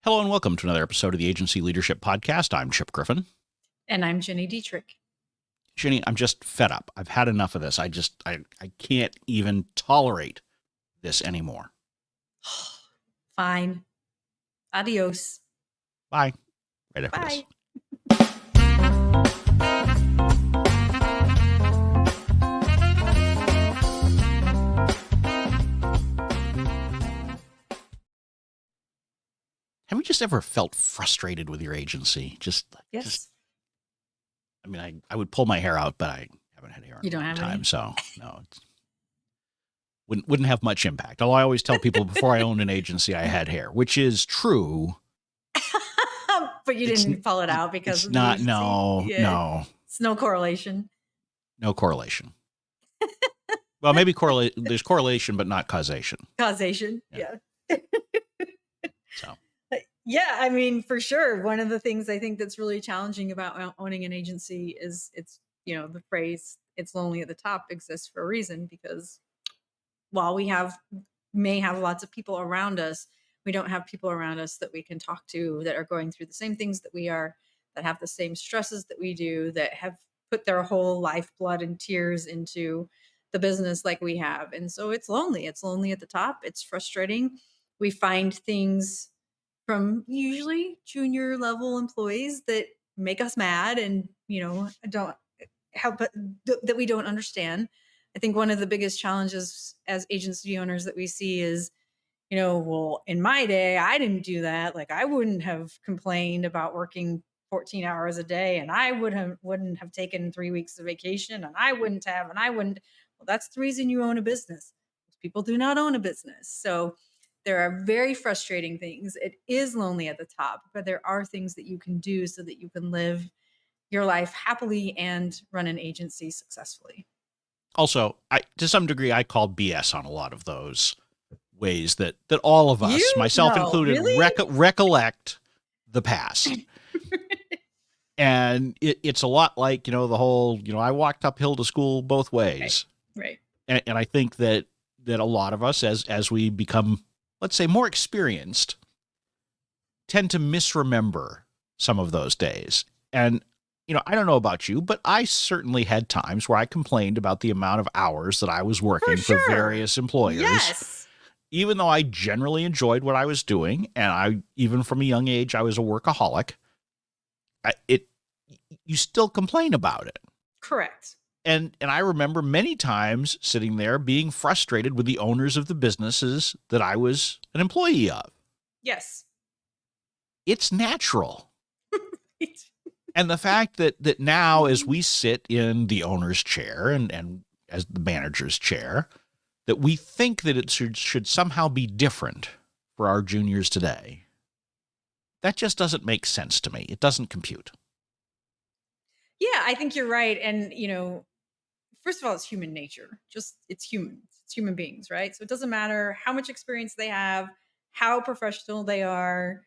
Hello and welcome to another episode of the Agency Leadership Podcast. I'm Chip Griffin. And I'm Gini Dietrich. Ginny, I'm just fed up. I've had enough of this. I can't even tolerate this anymore. Fine. Adios. Bye. Right after this. Bye. Have you just ever felt frustrated with your agency? Yes. I mean, I would pull my hair out, but I haven't had hair in a long time, any? so no, wouldn't have much impact. Although I always tell people before I owned an agency, I had hair, which is true. But you didn't pull it out because it's of not. the agency? No. It's no correlation. No correlation. Well, maybe there's correlation, but not causation. Causation. Yeah. So. Yeah, I mean, for sure. One of the things I think that's really challenging about owning an agency is the phrase, it's lonely at the top exists for a reason, because while we may have lots of people around us, we don't have people around us that we can talk to that are going through the same things that we are, that have the same stresses that we do, that have put their whole lifeblood and tears into the business like we have. And so it's lonely. It's lonely at the top. It's frustrating. We find things from usually junior level employees that make us mad and, don't help that we don't understand. I think one of the biggest challenges as agency owners that we see is, well, in my day, I didn't do that. Like, I wouldn't have complained about working 14 hours a day, and I wouldn't have taken 3 weeks of vacation, and I wouldn't. Well, that's the reason you own a business. People do not own a business. So there are very frustrating things. It is lonely at the top, but there are things that you can do so that you can live your life happily and run an agency successfully. Also, to some degree, I call BS on a lot of those ways that all of us, myself included, really? recollect the past. And it's a lot like, the whole, I walked uphill to school both ways. Right. And I think that a lot of us, as we become, let's say, more experienced, tend to misremember some of those days. And, I don't know about you, but I certainly had times where I complained about the amount of hours that I was working for various employers. Yes. Even though I generally enjoyed what I was doing, and even from a young age, I was a workaholic, you still complain about it. Correct. And I remember many times sitting there being frustrated with the owners of the businesses that I was an employee of. Yes. It's natural. And the fact that now, as we sit in the owner's chair and as the manager's chair, that we think that it should somehow be different for our juniors today, that just doesn't make sense to me. It doesn't compute. Yeah, I think you're right. And, first of all, it's human nature. It's humans. It's human beings, right? So it doesn't matter how much experience they have, how professional they are,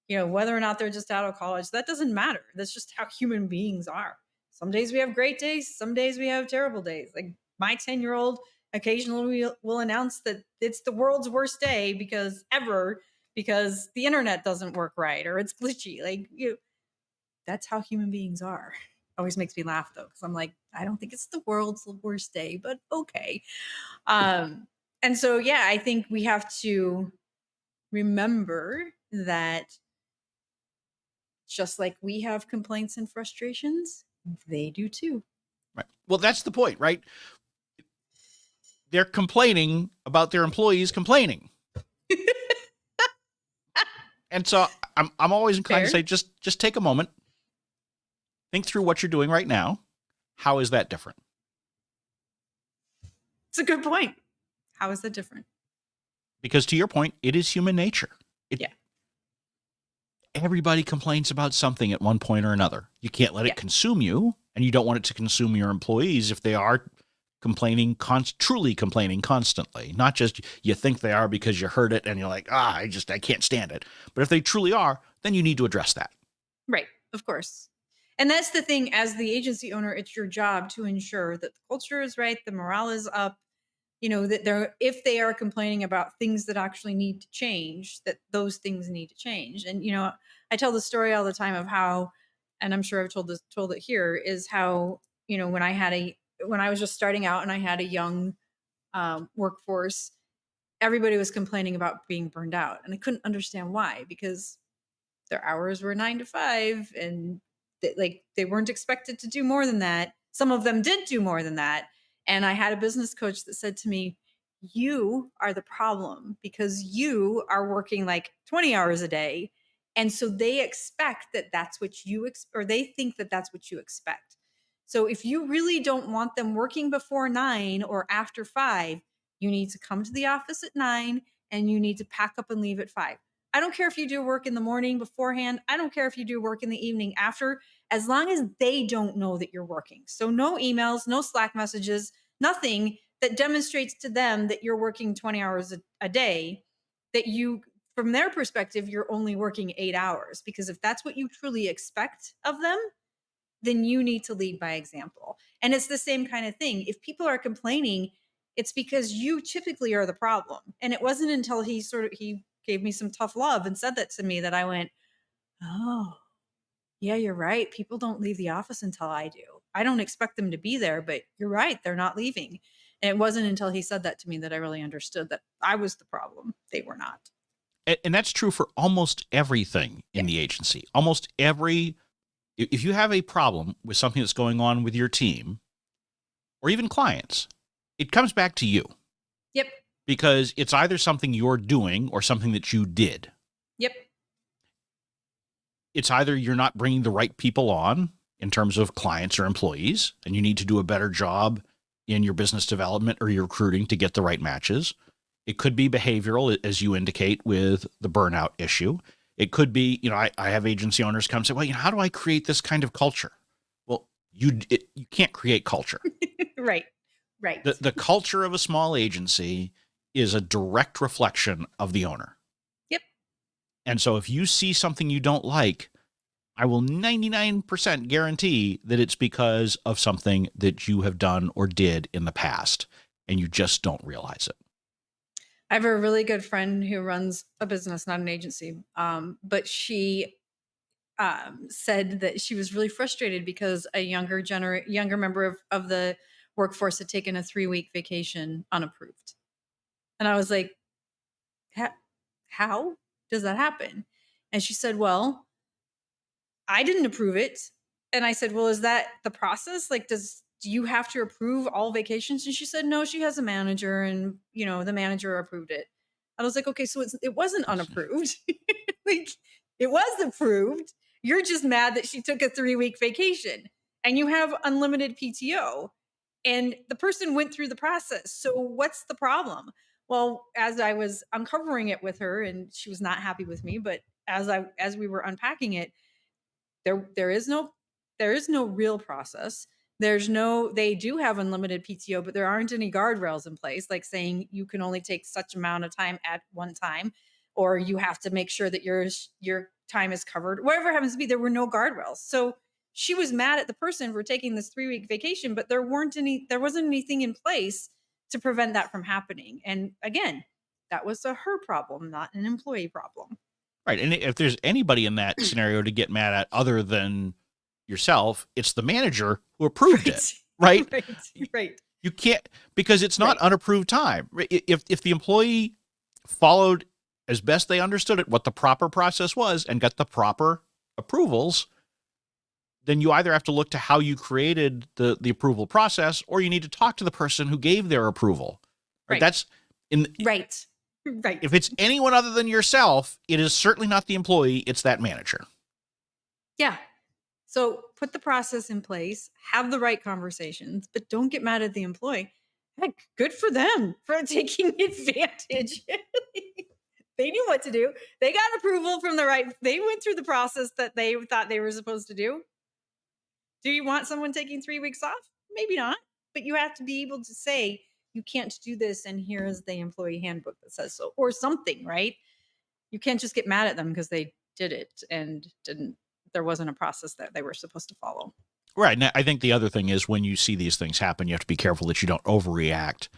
whether or not they're just out of college. That doesn't matter. That's just how human beings are. Some days we have great days. Some days we have terrible days. Like my 10-year-old occasionally will announce that it's the world's worst day because the internet doesn't work right or it's glitchy. Like, that's how human beings are. Always makes me laugh though, because I'm like, I don't think it's the world's worst day, but okay. And so, yeah, I think we have to remember that just like we have complaints and frustrations, they do too. Right. Well, that's the point, right? They're complaining about their employees complaining. And so I'm always inclined to say, just take a moment. Think through what you're doing right now. How is that different? It's a good point. How is that different? Because to your point, it is human nature. Yeah. Everybody complains about something at one point or another. You can't let it consume you, and you don't want it to consume your employees if they are truly complaining constantly. Not just you think they are because you heard it and you're like, I can't stand it. But if they truly are, then you need to address that. Right. Of course. And that's the thing, as the agency owner, it's your job to ensure that the culture is right, the morale is up, that if they are complaining about things that actually need to change, that those things need to change. And I tell the story all the time of how, and I'm sure I've told it here, is how when I was just starting out and I had a young workforce, everybody was complaining about being burned out, and I couldn't understand why, because their hours were 9 to 5, and they weren't expected to do more than that. Some of them did do more than that. And I had a business coach that said to me, you are the problem because you are working like 20 hours a day. And so they expect that that's what or they think that that's what you expect. So if you really don't want them working before 9 or after 5, you need to come to the office at 9 and you need to pack up and leave at 5. I don't care if you do work in the morning beforehand. I don't care if you do work in the evening after, as long as they don't know that you're working. So no emails, no Slack messages, nothing that demonstrates to them that you're working 20 hours a day, that from their perspective, you're only working 8 hours. Because if that's what you truly expect of them, then you need to lead by example. And it's the same kind of thing. If people are complaining, it's because you typically are the problem. And it wasn't until he gave me some tough love and said that to me that I went, oh, yeah, you're right. People don't leave the office until I do. I don't expect them to be there, but you're right. They're not leaving. And it wasn't until he said that to me that I really understood that I was the problem. They were not. And that's true for almost everything in the agency. Almost if you have a problem with something that's going on with your team or even clients, it comes back to you. Yep. Because it's either something you're doing or something that you did. Yep. It's either you're not bringing the right people on in terms of clients or employees, and you need to do a better job in your business development or your recruiting to get the right matches. It could be behavioral, as you indicate, with the burnout issue. It could be, I have agency owners come and say, well, how do I create this kind of culture? Well, you can't create culture. Right. The culture of a small agency is a direct reflection of the owner. Yep. And so if you see something you don't like, I will 99% guarantee that it's because of something that you have done or did in the past, and you just don't realize it. I have a really good friend who runs a business, not an agency, but she said that she was really frustrated because a younger member of the workforce had taken a 3-week vacation unapproved. And I was like, how does that happen? And she said, well, I didn't approve it. And I said, well, is that the process? Like, do you have to approve all vacations? And she said, no, she has a manager, and the manager approved it. I was like, okay, so it wasn't unapproved. Like, it was approved. You're just mad that she took a 3-week vacation and you have unlimited PTO, and the person went through the process. So what's the problem? Well, as I was uncovering it with her, and she was not happy with me, but as we were unpacking it, there is no real process. They do have unlimited PTO, but there aren't any guardrails in place, like saying you can only take such amount of time at one time, or you have to make sure that your time is covered. Whatever happens to be, there were no guardrails. So she was mad at the person for taking this 3-week vacation, but there wasn't anything in place to prevent that from happening. And again, that was her problem, not an employee problem. Right. And if there's anybody in that scenario to get mad at other than yourself, it's the manager who approved it. Right. Right. You can't, because it's not unapproved time. If the employee followed as best they understood it, what the proper process was, and got the proper approvals, then you either have to look to how you created the approval process, or you need to talk to the person who gave their approval. Right. That's Right. If it's anyone other than yourself, it is certainly not the employee, it's that manager. Yeah. So put the process in place, have the right conversations, but don't get mad at the employee. Heck, good for them for taking advantage. They knew what to do. They got approval from they went through the process that they thought they were supposed to do. Do you want someone taking 3 weeks off? Maybe not, but you have to be able to say, you can't do this, and here is the employee handbook that says so, or something, right? You can't just get mad at them because they did it and there wasn't a process that they were supposed to follow. Right. And I think the other thing is, when you see these things happen, you have to be careful that you don't overreact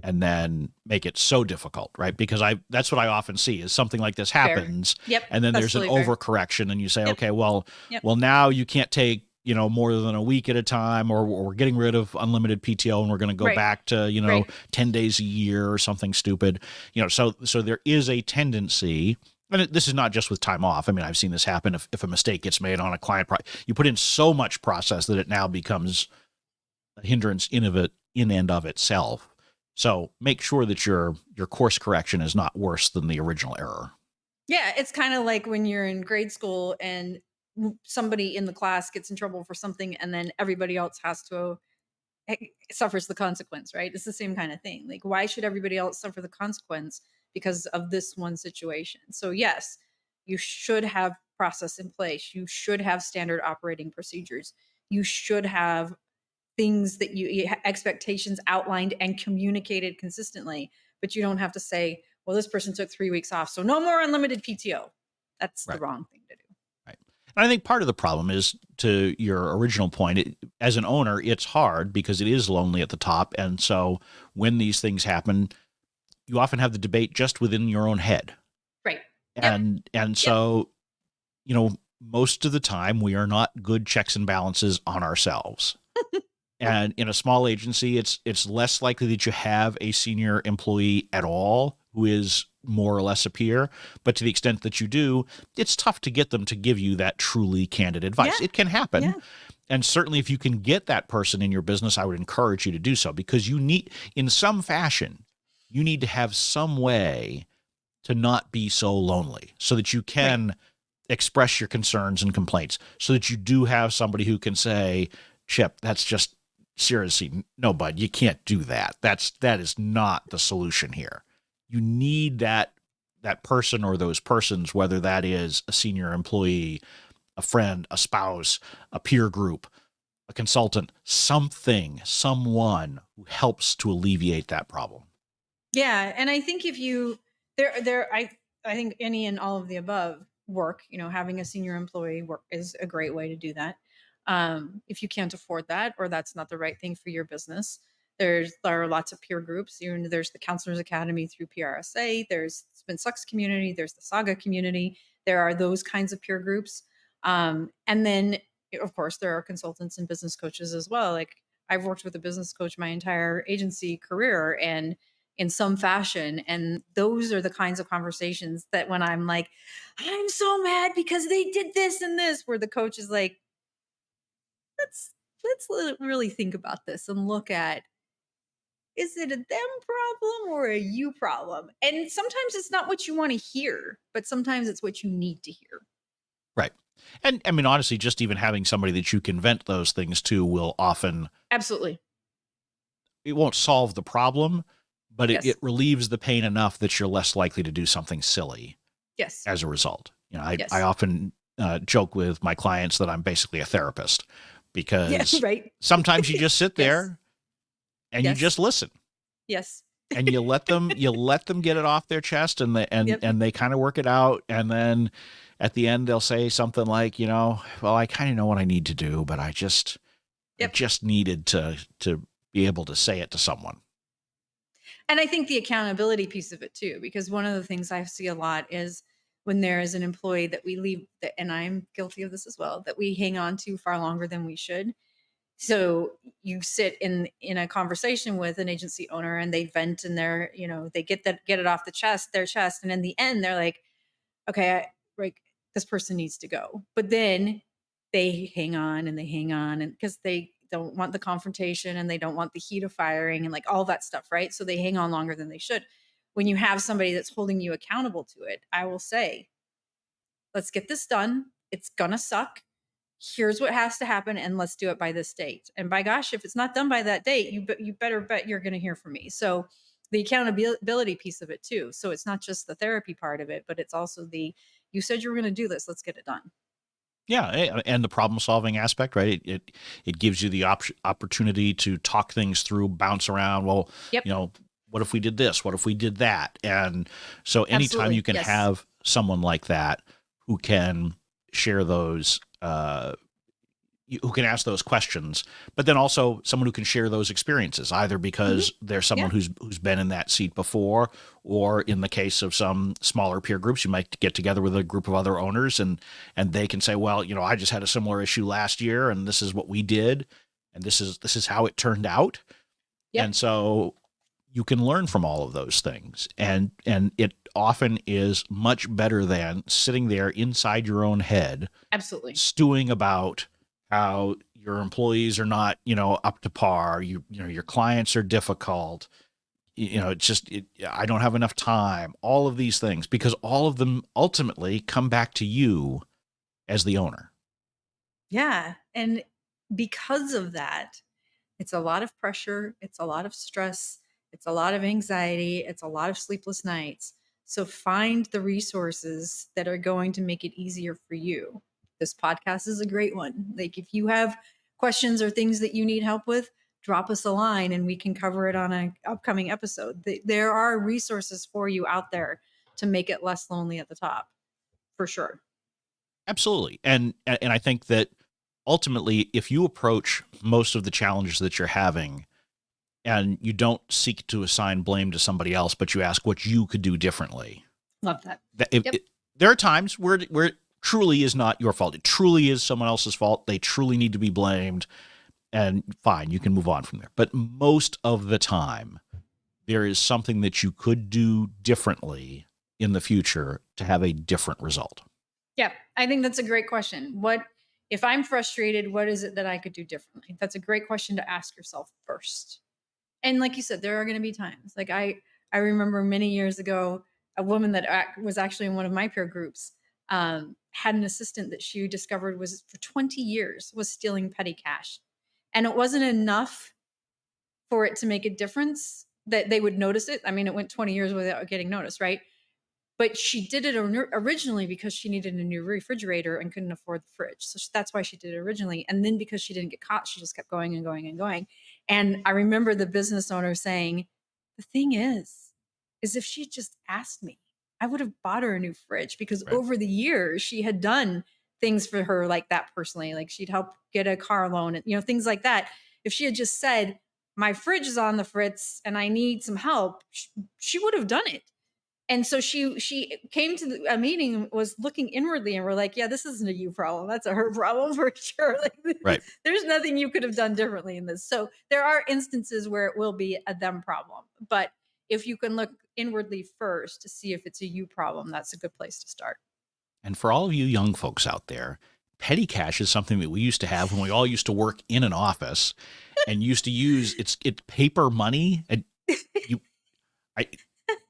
and then make it so difficult, right? Because that's what I often see is something like this Fair. happens, Yep. and then That's there's an totally fair. overcorrection, and you say, Yep. okay, well, Yep. now you can't take, more than a week at a time, or we're getting rid of unlimited PTO and we're going to go Right. back to, Right. 10 days a year or something stupid, so there is a tendency. And this is not just with time off. I mean, I've seen this happen if a mistake gets made on a client. You put in so much process that it now becomes a hindrance in and of itself. So make sure that your course correction is not worse than the original error. Yeah, it's kind of like when you're in grade school and somebody in the class gets in trouble for something and then everybody else has to suffers the consequence, right? It's the same kind of thing. Like, why should everybody else suffer the consequence because of this one situation? So yes, you should have process in place. You should have standard operating procedures. You should have things that expectations outlined and communicated consistently, but you don't have to say, well, this person took 3 weeks off, so no more unlimited PTO. That's the Right. wrong thing to do. Right. And I think part of the problem is, to your original point, as an owner, it's hard because it is lonely at the top. And so when these things happen, you often have the debate just within your own head. Right. And so, most of the time we are not good checks and balances on ourselves. And in a small agency, it's less likely that you have a senior employee at all who is more or less a peer. But to the extent that you do, it's tough to get them to give you that truly candid advice. Yeah. It can happen. Yeah. And certainly if you can get that person in your business, I would encourage you to do so, because you need, in some fashion, you need to have some way to not be so lonely so that you can express your concerns and complaints, so that you do have somebody who can say, Chip, that's just seriously, no, bud, you can't do that. That is not the solution here. You need that person or those persons, whether that is a senior employee, a friend, a spouse, a peer group, a consultant, someone who helps to alleviate that problem. Yeah, and I think if you I think any and all of the above work, having a senior employee work is a great way to do that. If you can't afford that, or that's not the right thing for your business, there are lots of peer groups. There's the Counselors Academy through PRSA. There's Spin Sucks community. There's the SAGA community. There are those kinds of peer groups, and then of course there are consultants and business coaches as well. Like, I've worked with a business coach my entire agency career, and in some fashion. And those are the kinds of conversations that when I'm like, I'm so mad because they did this and this, where the coach is like, let's really think about this and look at, is it a them problem or a you problem? And sometimes it's not what you want to hear, but sometimes it's what you need to hear. Right. And I mean, honestly, just even having somebody that you can vent those things to will often, absolutely, it won't solve the problem, but yes, it relieves the pain enough that you're less likely to do something silly. Yes. As a result. Yes. I often joke with my clients that I'm basically a therapist, because right. sometimes you just sit there and you Yes. just listen. Yes. And you let them get it off their chest, and they kind of work it out. And then at the end they'll say something like, well, I kind of know what I need to do, but I just needed to be able to say it to someone. And I think the accountability piece of it too, because one of the things I see a lot is when there is an employee that we leave, and I'm guilty of this as well, that we hang on to far longer than we should. So you sit in a conversation with an agency owner and they vent, and they get it off their chest. And in the end, they're like, okay, this person needs to go. But then they hang on and because they don't want the confrontation and they don't want the heat of firing and like all that stuff, right? So they hang on longer than they should. When you have somebody that's holding you accountable to it, I will say, let's get this done. It's gonna suck. Here's what has to happen, and let's do it by this date. And by gosh, if it's not done by that date, you better bet you're going to hear from me. So the accountability piece of it too. So it's not just the therapy part of it, but it's also you said you were going to do this. Let's get it done. Yeah, and the problem solving aspect, right? It gives you the opportunity to talk things through, bounce around. Well, Yep. What if we did this? What if we did that? And so anytime Absolutely. you can Yes. have someone like that who can share those who can ask those questions, but then also someone who can share those experiences, either because there's someone who's been in that seat before, or in the case of some smaller peer groups, you might get together with a group of other owners and they can say, well, I just had a similar issue last year and this is what we did. And this is how it turned out. Yep. And so you can learn from all of those things. And it often is much better than sitting there inside your own head. Absolutely. Stewing about how your employees are not, up to par. Your clients are difficult. I don't have enough time. All of these things, because all of them ultimately come back to you as the owner. Yeah. And because of that, it's a lot of pressure. It's a lot of stress. It's a lot of anxiety. It's a lot of sleepless nights. So find the resources that are going to make it easier for you. This podcast is a great one. Like, if you have questions or things that you need help with, drop us a line and we can cover it on an upcoming episode. There are resources for you out there to make it less lonely at the top, for sure. Absolutely. And I think that ultimately, if you approach most of the challenges that you're having and you don't seek to assign blame to somebody else, but you ask what you could do differently. Love that. There are times where it truly is not your fault. It truly is someone else's fault. They truly need to be blamed. And fine, you can move on from there. But most of the time, there is something that you could do differently in the future to have a different result. Yeah, I think that's a great question. If I'm frustrated, what is it that I could do differently? That's a great question to ask yourself first. And like you said, there are going to be times. Like I remember many years ago, a woman that was actually in one of my peer groups had an assistant that she discovered was for 20 years was stealing petty cash. And it wasn't enough for it to make a difference that they would notice it. I mean, it went 20 years without getting noticed, right? But she did it originally because she needed a new refrigerator and couldn't afford the fridge. So that's why she did it originally. And then because she didn't get caught, she just kept going and going and going. And I remember the business owner saying, the thing is if she just asked me, I would have bought her a new fridge, because over the years she had done things for her like that personally. Like, she'd help get a car loan and, things like that. If she had just said, my fridge is on the fritz and I need some help, she would have done it. And so she came to a meeting and was looking inwardly, and we're like, yeah, this isn't a you problem. That's a her problem for sure. Like, there's nothing you could have done differently in this. So there are instances where it will be a them problem. But if you can look inwardly first to see if it's a you problem, that's a good place to start. And for all of you young folks out there, petty cash is something that we used to have when we all used to work in an office and used to use it's paper money. And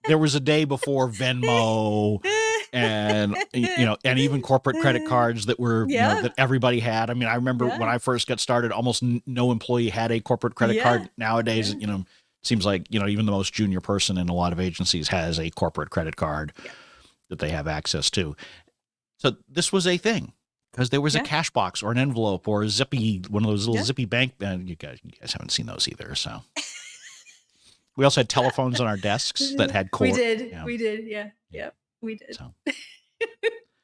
there was a day before Venmo and and even corporate credit cards that were that everybody had. I mean, I remember when I first got started, almost no employee had a corporate credit card. Nowadays, it seems like even the most junior person in a lot of agencies has a corporate credit card that they have access to. So this was a thing, because there was a cash box or an envelope or a zippy, one of those little zippy bank. And you guys haven't seen those either, so. We also had telephones on our desks that had cord. We did. Yeah, we did. So.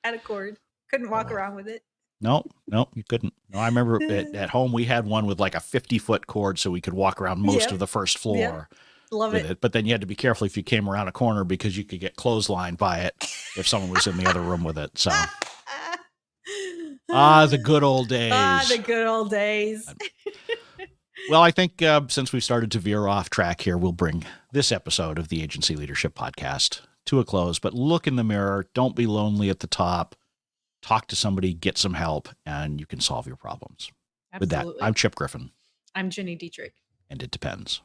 Had a cord. Couldn't walk around with it. No, you couldn't. No, I remember at home we had one with like a 50-foot cord, so we could walk around most of the first floor. Love with it. But then you had to be careful if you came around a corner, because you could get clotheslined by it if someone was in the other room with it. So, the good old days. The good old days. Well, I think since we've started to veer off track here, we'll bring this episode of the Agency Leadership Podcast to a close. But look in the mirror. Don't be lonely at the top. Talk to somebody, get some help, and you can solve your problems. Absolutely. With that, I'm Chip Griffin. I'm Ginny Dietrich. And it depends.